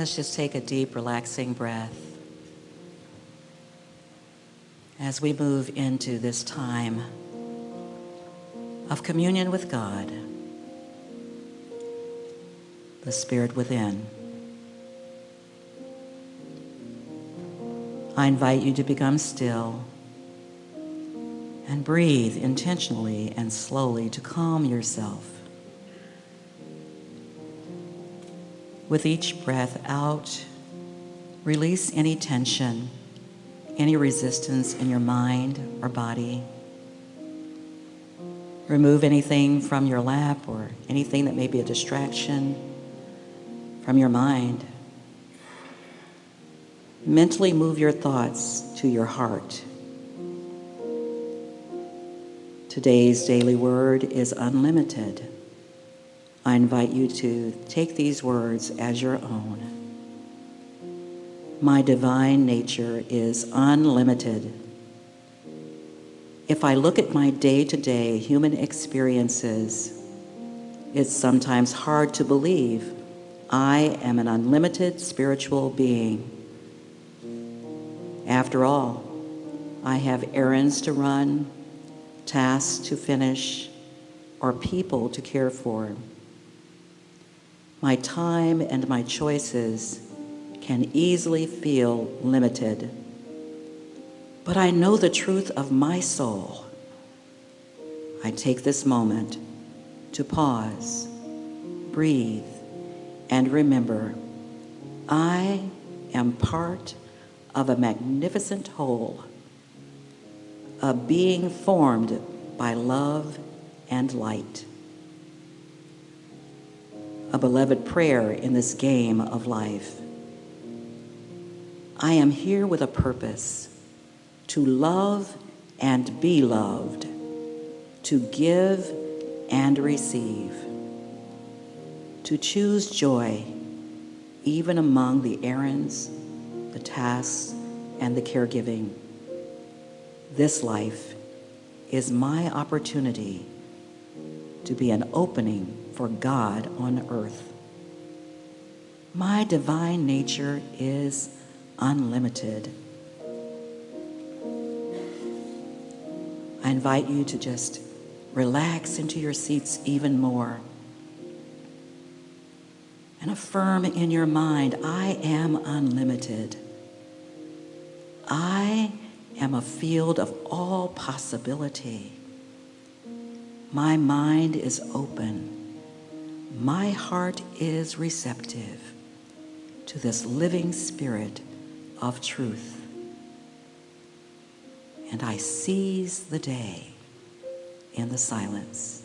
Let's just take a deep, relaxing breath as we move into this time of communion with God, the Spirit within. I invite you to become still and breathe intentionally and slowly to calm yourself. With each breath out, release any tension, any resistance in your mind or body. Remove anything from your lap or anything that may be a distraction from your mind. Mentally move your thoughts to your heart. Today's daily word is unlimited. I invite you to take these words as your own. My divine nature is unlimited. If I look at my day-to-day human experiences, it's sometimes hard to believe I am an unlimited spiritual being. After all, I have errands to run, tasks to finish, or people to care for. My time and my choices can easily feel limited. But I know the truth of my soul. I take this moment to pause, breathe, and remember I am part of a magnificent whole, a being formed by love and light. A beloved prayer in this game of life. I am here with a purpose, to love and be loved, to give and receive, to choose joy even among the errands, the tasks, and the caregiving. This life is my opportunity to be an opening for God on earth. My divine nature is unlimited. I invite you to just relax into your seats even more and affirm in your mind, I am unlimited. I am a field of all possibility. My mind is open. My heart is receptive to this living spirit of truth. And I seize the day in the silence.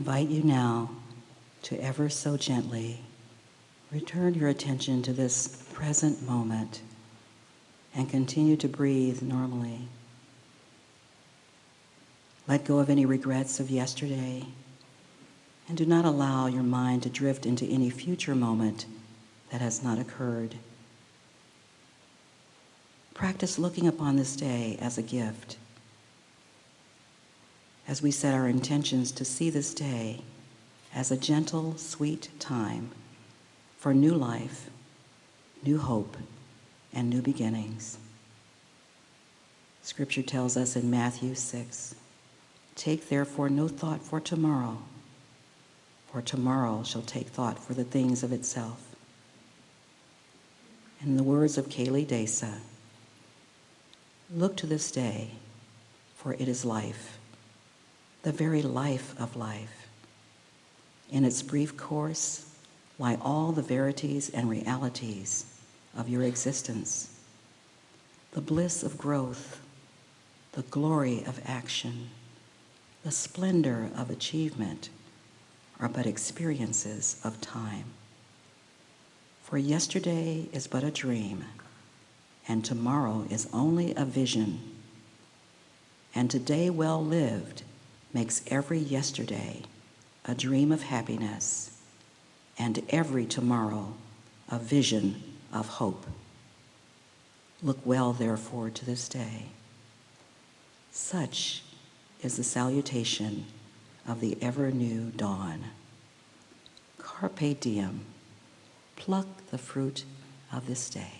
invite you now to ever so gently return your attention to this present moment and continue to breathe normally. Let go of any regrets of yesterday and do not allow your mind to drift into any future moment that has not occurred. Practice looking upon this day as a gift. As we set our intentions to see this day as a gentle, sweet time for new life, new hope, and new beginnings. Scripture tells us in Matthew 6, "Take therefore no thought for tomorrow shall take thought for the things of itself." In the words of Kaylee Desa, look to this day, for it is life, the very life of life. In its brief course lie all the verities and realities of your existence. The bliss of growth, the glory of action, the splendor of achievement are but experiences of time. For yesterday is but a dream, and tomorrow is only a vision. And today well lived makes every yesterday a dream of happiness, and every tomorrow a vision of hope. Look well, therefore, to this day. Such is the salutation of the ever-new dawn. Carpe diem, pluck the fruit of this day.